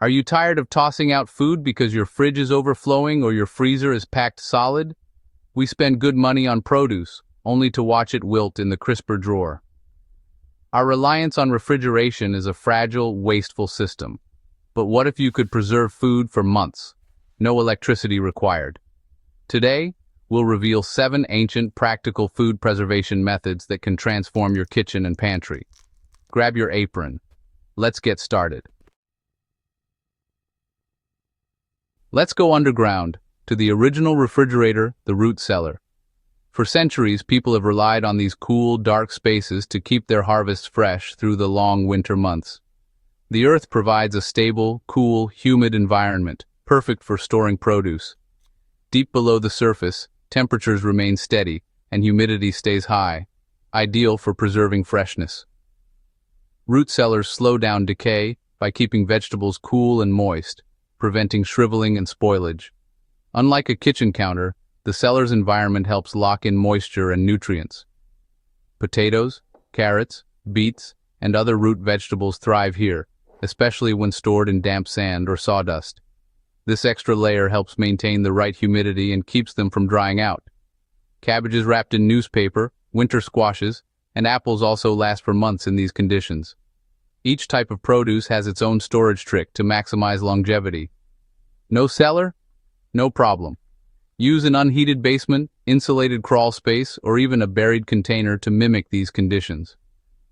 Are you tired of tossing out food because your fridge is overflowing or your freezer is packed solid? We spend good money on produce, only to watch it wilt in the crisper drawer. Our reliance on refrigeration is a fragile, wasteful system. But what if you could preserve food for months? No electricity required. Today, we'll reveal 7 ancient, practical food preservation methods that can transform your kitchen and pantry. Grab your apron. Let's get started. Let's go underground, to the original refrigerator, the root cellar. For centuries, people have relied on these cool, dark spaces to keep their harvests fresh through the long winter months. The earth provides a stable, cool, humid environment, perfect for storing produce. Deep below the surface, temperatures remain steady and humidity stays high, ideal for preserving freshness. Root cellars slow down decay by keeping vegetables cool and moist, preventing shriveling and spoilage. Unlike a kitchen counter, the cellar's environment helps lock in moisture and nutrients. Potatoes, carrots, beets, and other root vegetables thrive here, especially when stored in damp sand or sawdust. This extra layer helps maintain the right humidity and keeps them from drying out. Cabbages wrapped in newspaper, winter squashes, and apples also last for months in these conditions. Each type of produce has its own storage trick to maximize longevity. No cellar? No problem. Use an unheated basement, insulated crawl space, or even a buried container to mimic these conditions.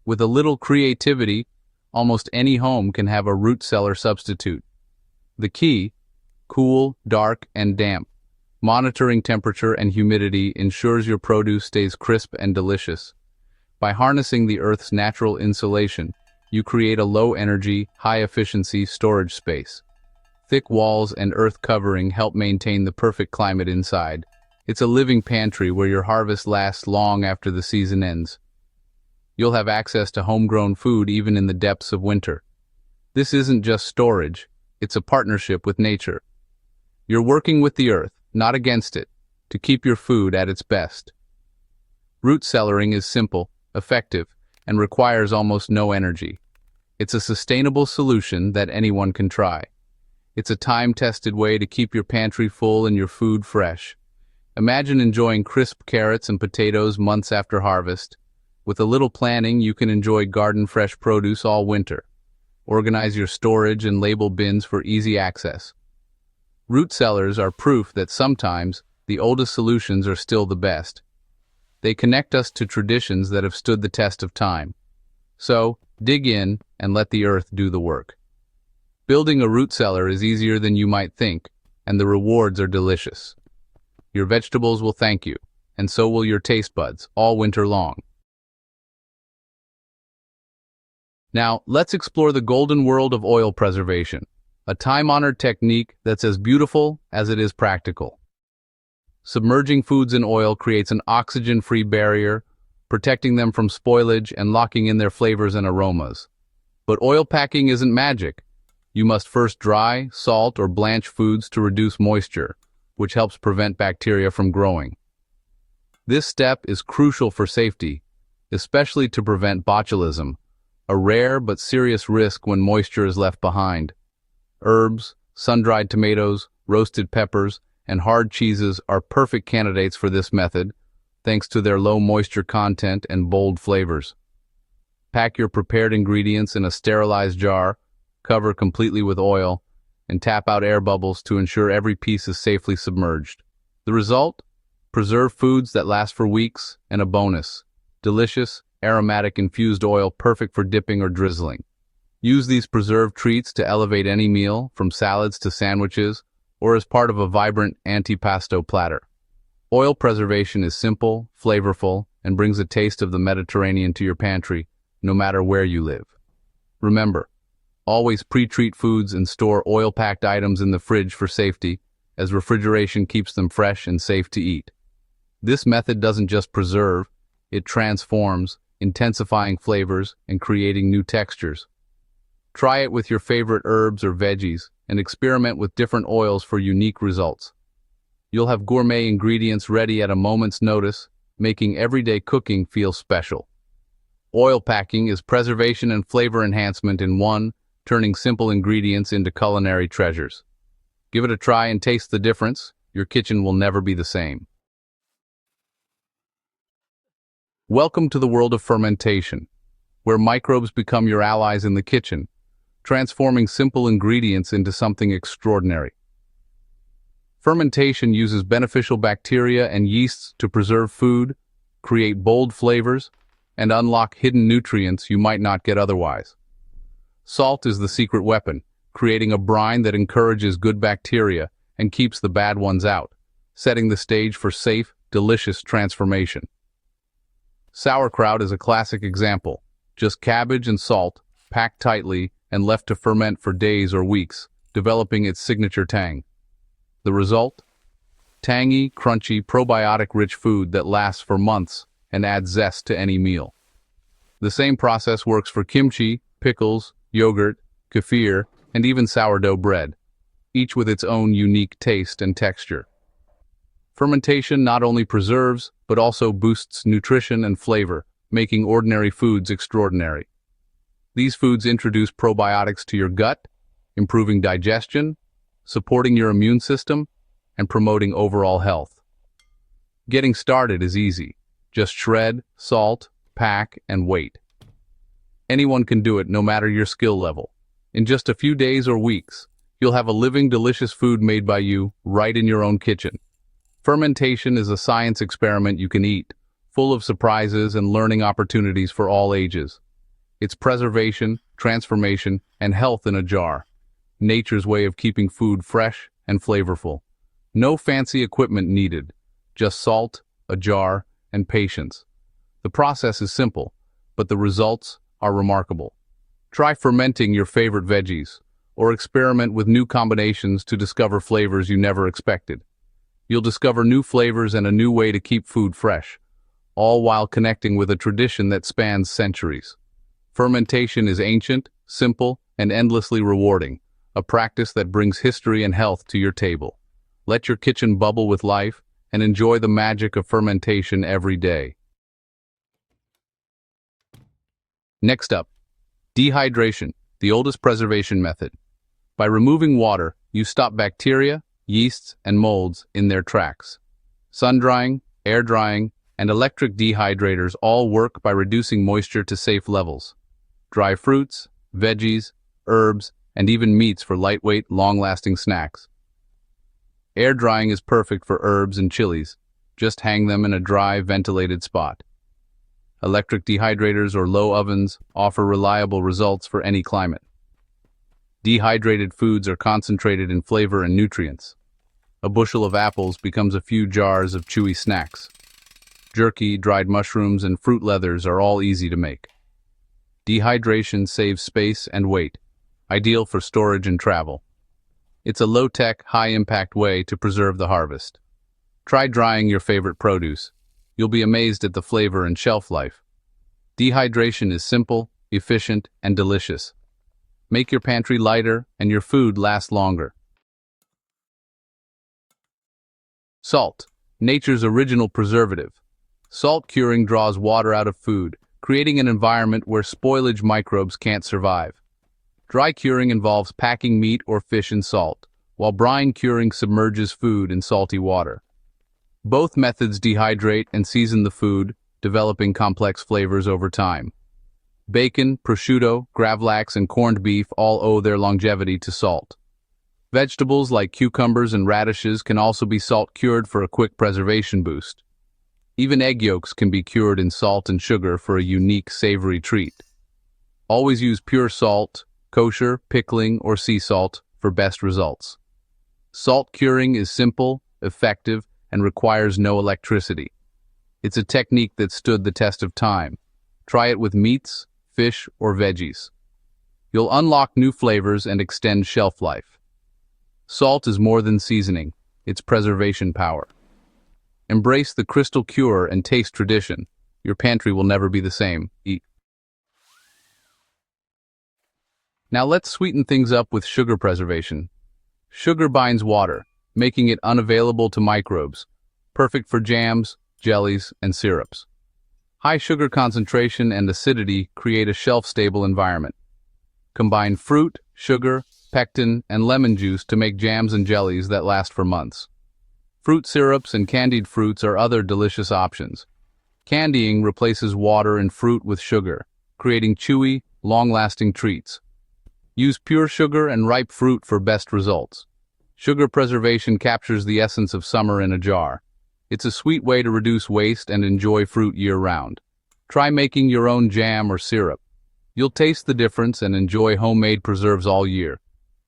With a little creativity, almost any home can have a root cellar substitute. The key: cool, dark, and damp. Monitoring temperature and humidity ensures your produce stays crisp and delicious. By harnessing the Earth's natural insulation, you create a low-energy, high-efficiency storage space. Thick walls and earth covering help maintain the perfect climate inside. It's a living pantry where your harvest lasts long after the season ends. You'll have access to homegrown food even in the depths of winter. This isn't just storage, it's a partnership with nature. You're working with the earth, not against it, to keep your food at its best. Root cellaring is simple, effective, and requires almost no energy. It's a sustainable solution that anyone can try. It's a time-tested way to keep your pantry full and your food fresh. Imagine enjoying crisp carrots and potatoes months after harvest. With a little planning, you can enjoy garden-fresh produce all winter. Organize your storage and label bins for easy access. Root cellars are proof that sometimes the oldest solutions are still the best. They connect us to traditions that have stood the test of time. So, dig in and let the earth do the work. Building a root cellar is easier than you might think, and the rewards are delicious. Your vegetables will thank you, and so will your taste buds, all winter long. Now, let's explore the golden world of oil preservation, a time-honored technique that's as beautiful as it is practical. Submerging foods in oil creates an oxygen-free barrier, protecting them from spoilage and locking in their flavors and aromas. But oil packing isn't magic. You must first dry, salt, or blanch foods to reduce moisture, which helps prevent bacteria from growing. This step is crucial for safety, especially to prevent botulism, a rare but serious risk when moisture is left behind. Herbs, sun-dried tomatoes, roasted peppers, and hard cheeses are perfect candidates for this method, thanks to their low moisture content and bold flavors. Pack your prepared ingredients in a sterilized jar, cover completely with oil, and tap out air bubbles to ensure every piece is safely submerged. The result? Preserved foods that last for weeks, and a bonus: delicious, aromatic infused oil perfect for dipping or drizzling. Use these preserved treats to elevate any meal, from salads to sandwiches, or as part of a vibrant antipasto platter. Oil preservation is simple, flavorful, and brings a taste of the Mediterranean to your pantry, no matter where you live. Remember, always pre-treat foods and store oil-packed items in the fridge for safety, as refrigeration keeps them fresh and safe to eat. This method doesn't just preserve, it transforms, intensifying flavors and creating new textures. Try it with your favorite herbs or veggies and experiment with different oils for unique results. You'll have gourmet ingredients ready at a moment's notice, making everyday cooking feel special. Oil packing is preservation and flavor enhancement in one, turning simple ingredients into culinary treasures. Give it a try and taste the difference. Your kitchen will never be the same. Welcome to the world of fermentation, where microbes become your allies in the kitchen, transforming simple ingredients into something extraordinary. Fermentation uses beneficial bacteria and yeasts to preserve food, create bold flavors, and unlock hidden nutrients you might not get otherwise. Salt is the secret weapon, creating a brine that encourages good bacteria and keeps the bad ones out, setting the stage for safe, delicious transformation. Sauerkraut is a classic example. Just cabbage and salt, packed tightly and left to ferment for days or weeks, developing its signature tang. The result? Tangy, crunchy, probiotic-rich food that lasts for months and adds zest to any meal. The same process works for kimchi, pickles, yogurt, kefir, and even sourdough bread, each with its own unique taste and texture. Fermentation not only preserves, but also boosts nutrition and flavor, making ordinary foods extraordinary. These foods introduce probiotics to your gut, improving digestion, supporting your immune system, and promoting overall health. Getting started is easy. Just shred, salt, pack, and wait. Anyone can do it, no matter your skill level. In just a few days or weeks, you'll have a living, delicious food made by you right in your own kitchen. Fermentation is a science experiment you can eat, full of surprises and learning opportunities for all ages. It's preservation, transformation, and health in a jar. Nature's way of keeping food fresh and flavorful. No fancy equipment needed, just salt, a jar, and patience. The process is simple, but the results are remarkable. Try fermenting your favorite veggies, or experiment with new combinations to discover flavors you never expected. You'll discover new flavors and a new way to keep food fresh, all while connecting with a tradition that spans centuries. Fermentation is ancient, simple, and endlessly rewarding, a practice that brings history and health to your table. Let your kitchen bubble with life and enjoy the magic of fermentation every day. Next up, dehydration, the oldest preservation method. By removing water, you stop bacteria, yeasts, and molds in their tracks. Sun drying, air drying, and electric dehydrators all work by reducing moisture to safe levels. Dry fruits, veggies, herbs, and even meats for lightweight, long-lasting snacks. Air drying is perfect for herbs and chilies. Just hang them in a dry, ventilated spot. Electric dehydrators or low ovens offer reliable results for any climate. Dehydrated foods are concentrated in flavor and nutrients. A bushel of apples becomes a few jars of chewy snacks. Jerky, dried mushrooms, and fruit leathers are all easy to make. Dehydration saves space and weight, ideal for storage and travel. It's a low-tech, high-impact way to preserve the harvest. Try drying your favorite produce. You'll be amazed at the flavor and shelf life. Dehydration is simple, efficient, and delicious. Make your pantry lighter and your food last longer. Salt, nature's original preservative. Salt curing draws water out of food, creating an environment where spoilage microbes can't survive. Dry curing involves packing meat or fish in salt, while brine curing submerges food in salty water. Both methods dehydrate and season the food, developing complex flavors over time. Bacon, prosciutto, gravlax, and corned beef all owe their longevity to salt. Vegetables like cucumbers and radishes can also be salt-cured for a quick preservation boost. Even egg yolks can be cured in salt and sugar for a unique, savory treat. Always use pure salt, kosher, pickling, or sea salt for best results. Salt curing is simple, effective, and requires no electricity. It's a technique that stood the test of time. Try it with meats, fish, or veggies. You'll unlock new flavors and extend shelf life. Salt is more than seasoning, it's preservation power. Embrace the crystal cure and taste tradition. Your pantry will never be the same. Eat. Now let's sweeten things up with sugar preservation. Sugar binds water, making it unavailable to microbes, perfect for jams, jellies, and syrups. High sugar concentration and acidity create a shelf-stable environment. Combine fruit, sugar, pectin, and lemon juice to make jams and jellies that last for months. Fruit syrups and candied fruits are other delicious options. Candying replaces water and fruit with sugar, creating chewy, long-lasting treats. Use pure sugar and ripe fruit for best results. Sugar preservation captures the essence of summer in a jar. It's a sweet way to reduce waste and enjoy fruit year-round. Try making your own jam or syrup. You'll taste the difference and enjoy homemade preserves all year.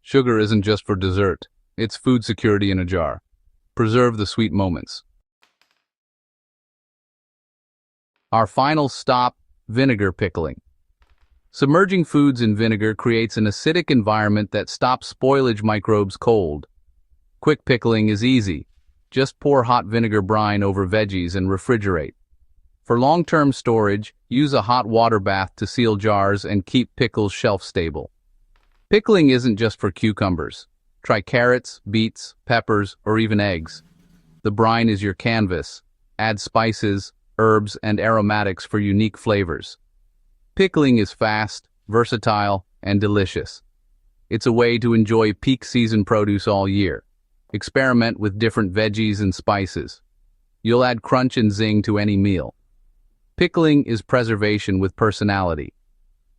Sugar isn't just for dessert, it's food security in a jar. Preserve the sweet moments. Our final stop, vinegar pickling. Submerging foods in vinegar creates an acidic environment that stops spoilage microbes cold. Quick pickling is easy. Just pour hot vinegar brine over veggies and refrigerate. For long-term storage, use a hot water bath to seal jars and keep pickles shelf-stable. Pickling isn't just for cucumbers. Try carrots, beets, peppers, or even eggs. The brine is your canvas. Add spices, herbs, and aromatics for unique flavors. Pickling is fast, versatile, and delicious. It's a way to enjoy peak season produce all year. Experiment with different veggies and spices. You'll add crunch and zing to any meal. Pickling is preservation with personality.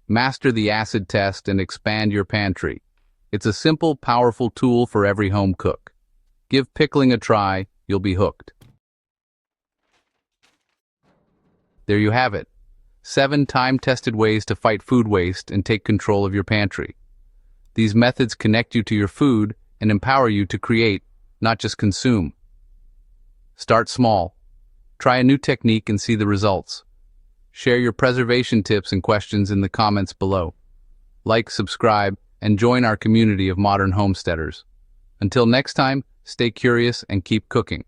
Master the acid test and expand your pantry. It's a simple, powerful tool for every home cook. Give pickling a try, you'll be hooked. There you have it. 7 time-tested ways to fight food waste and take control of your pantry. These methods connect you to your food and empower you to create, not just consume. Start small. Try a new technique and see the results. Share your preservation tips and questions in the comments below. Like, subscribe, and join our community of modern homesteaders. Until next time, stay curious and keep cooking.